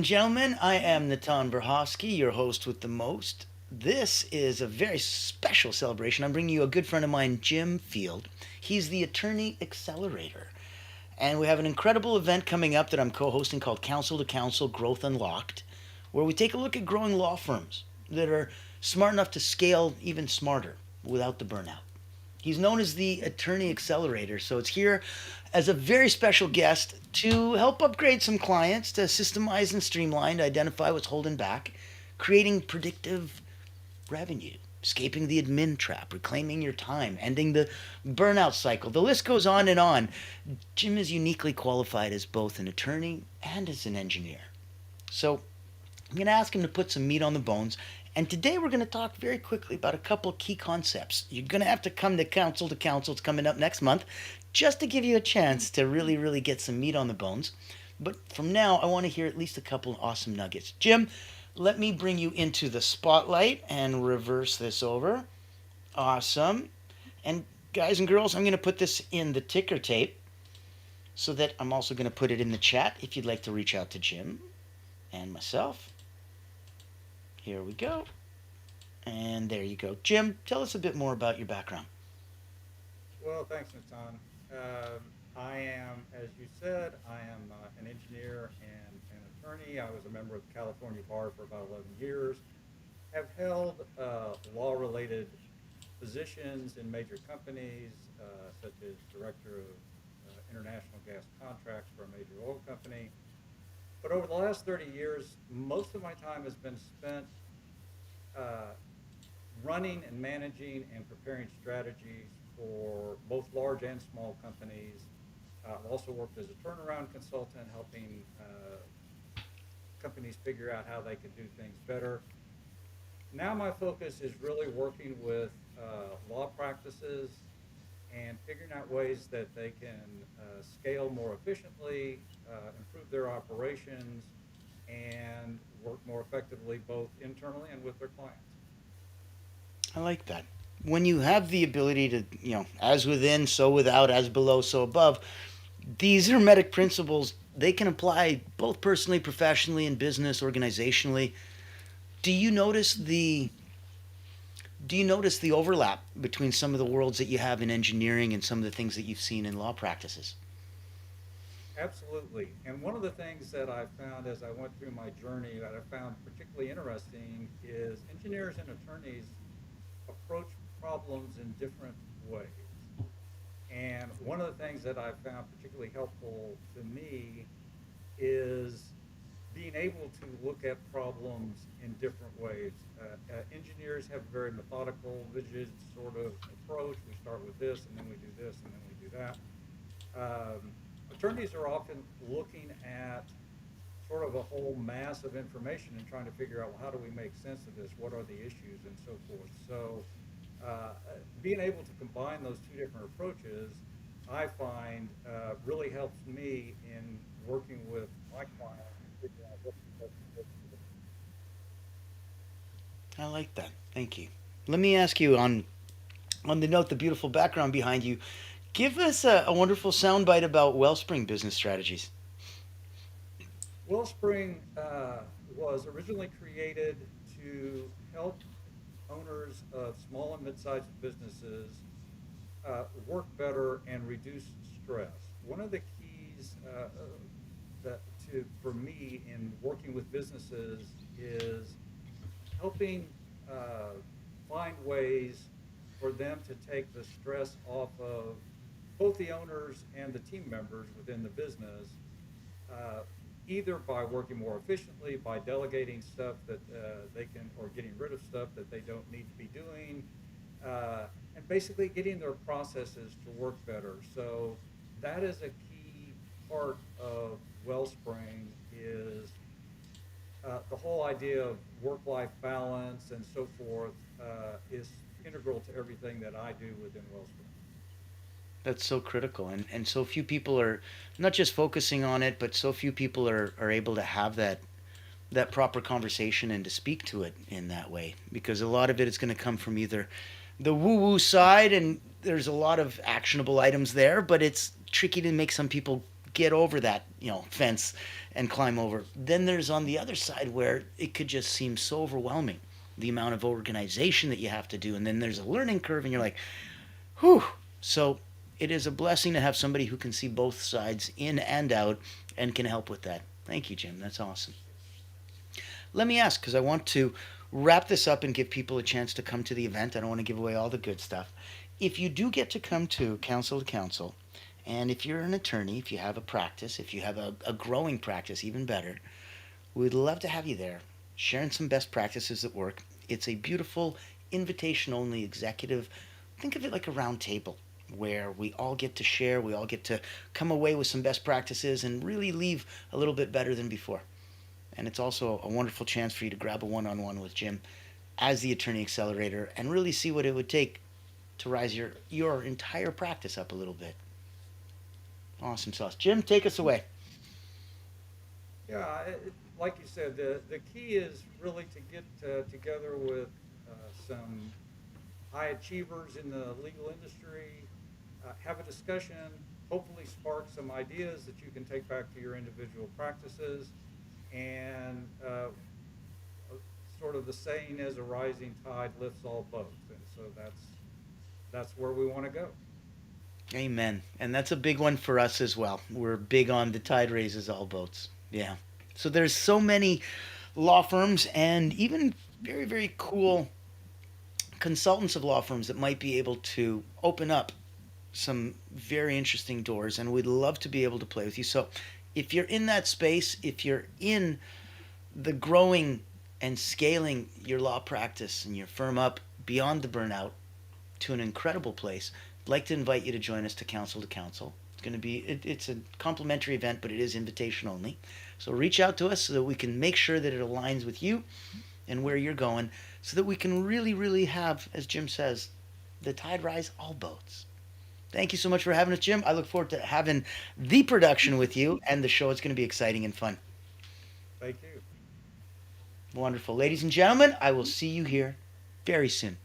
Gentlemen, I am Natan Verhofsky, your host with the most. This is a very special celebration. I'm bringing you a good friend of mine, Jim Field. He's the attorney Accelerator. And we have an incredible event coming up that I'm co hosting called Counsel to Counsel Growth Unlocked, where we take a look at growing law firms that are smart enough to scale even smarter without the burnout. He's known as the Attorney Accelerator, so it's here as a very special guest to help upgrade some clients, to systemize and streamline, to identify what's holding back, creating predictive revenue, escaping the admin trap, reclaiming your time, ending the burnout cycle. The list goes on and on. Jim is uniquely qualified as both an attorney and as an engineer. So I'm going to ask him to put some meat on the bones. And today we're going to talk very quickly about a couple of key concepts. You're going to have to come to Counsel to Counsel. It's coming up next month just to give you a chance to really, really get some meat on the bones. But from now, I want to hear at least a couple of awesome nuggets. Jim, let me bring you into the spotlight and reverse this over. Awesome. And guys and girls, I'm going to put this in the ticker tape so that I'm also going to put it in the chat if you'd like to reach out to Jim and myself. Here we go. And there you go. Jim, tell us a bit more about your background. Well, thanks, Natan. I am, as you said, I am an engineer and an attorney. I was a member of the California Bar for about 11 years. Have held law-related positions in major companies, such as director of international gas contracts for a major oil company. But over the last 30 years, most of my time has been spent uh, running and managing and preparing strategies for both large and small companies. I've also worked as a turnaround consultant, helping companies figure out how they could do things better. Now my focus is really working with law practices and figuring out ways that they can scale more efficiently, improve their operations, and work more effectively both internally and with their clients. I like that. When you have the ability to, as within, so without, as below, so above, these hermetic principles, they can apply both personally, professionally, in business, organizationally. Do you notice the do you notice the overlap between some of the worlds that you have in engineering and some of the things that you've seen in law practices? Absolutely. And one of the things that I found as I went through my journey that I found particularly interesting is engineers and attorneys approach problems in different ways. And one of the things that I found particularly helpful to me is being able to look at problems in different ways. Engineers have a very methodical, rigid sort of approach. We start with this, and then we do this, and then we do that. Attorneys are often looking at sort of a whole mass of information and trying to figure out, well, how do we make sense of this? What are the issues and so forth? So being able to combine those two different approaches, I find really helps me in working with my clients and figuring out what's the best approach for them. I like that. Thank you. Let me ask you on the note, the beautiful background behind you. Give us a wonderful soundbite about Wellspring business strategies. Wellspring was originally created to help owners of small and mid-sized businesses work better and reduce stress. One of the keys that to for me in working with businesses is helping uh, find ways for them to take the stress off of both the owners and the team members within the business, uh, either by working more efficiently, by delegating stuff that they can, or getting rid of stuff that they don't need to be doing, and basically getting their processes to work better. So that is a key part of Wellspring is the whole idea of work-life balance and so forth is integral to everything that I do within Wellspring. That's so critical, and so few people are not just focusing on it, but so few people are able to have that proper conversation and to speak to it in that way, because a lot of it is going to come from either the woo woo side, and there's a lot of actionable items there, but it's tricky to make some people get over that, fence and climb over. Then there's on the other side where it could just seem so overwhelming, the amount of organization that you have to do. And then there's a learning curve, and you're like, whew. So it is a blessing to have somebody who can see both sides in and out and can help with that. Thank you, Jim. That's awesome. Let me ask, because I want to wrap this up and give people a chance to come to the event. I don't want to give away all the good stuff. If you do get to come to council, and if you're an attorney, if you have a practice, if you have a growing practice, even better, we'd love to have you there, sharing some best practices at work. It's a beautiful invitation only executive. Think of it like a round table where we all get to share, we all get to come away with some best practices and really leave a little bit better than before. And it's also a wonderful chance for you to grab a one on one with Jim as the Attorney Accelerator and really see what it would take to rise your entire practice up a little bit. Awesome sauce. Jim, take us away. Yeah, like you said, the key is really to get together with some high achievers in the legal industry, have a discussion, hopefully spark some ideas that you can take back to your individual practices, and sort of the saying is a rising tide lifts all boats, and so that's where we want to go. Amen. And that's a big one for us as well. We're big on the tide raises all boats. Yeah. So there's so many law firms and even very, very cool consultants of law firms that might be able to open up some very interesting doors, and we'd love to be able to play with you. So if you're in that space, if you're in the growing and scaling your law practice and your firm up beyond the burnout to an incredible place, I'd like to invite you to join us to Council to Council. It's going to be it's a complimentary event, but it is invitation only. So reach out to us so that we can make sure that it aligns with you and where you're going, so that we can really, really have, as Jim says, the tide rise all boats. Thank you so much for having us, Jim. I look forward to having the production with you and the show. It's going to be exciting and fun. Thank you. Wonderful. Ladies and gentlemen, I will see you here very soon.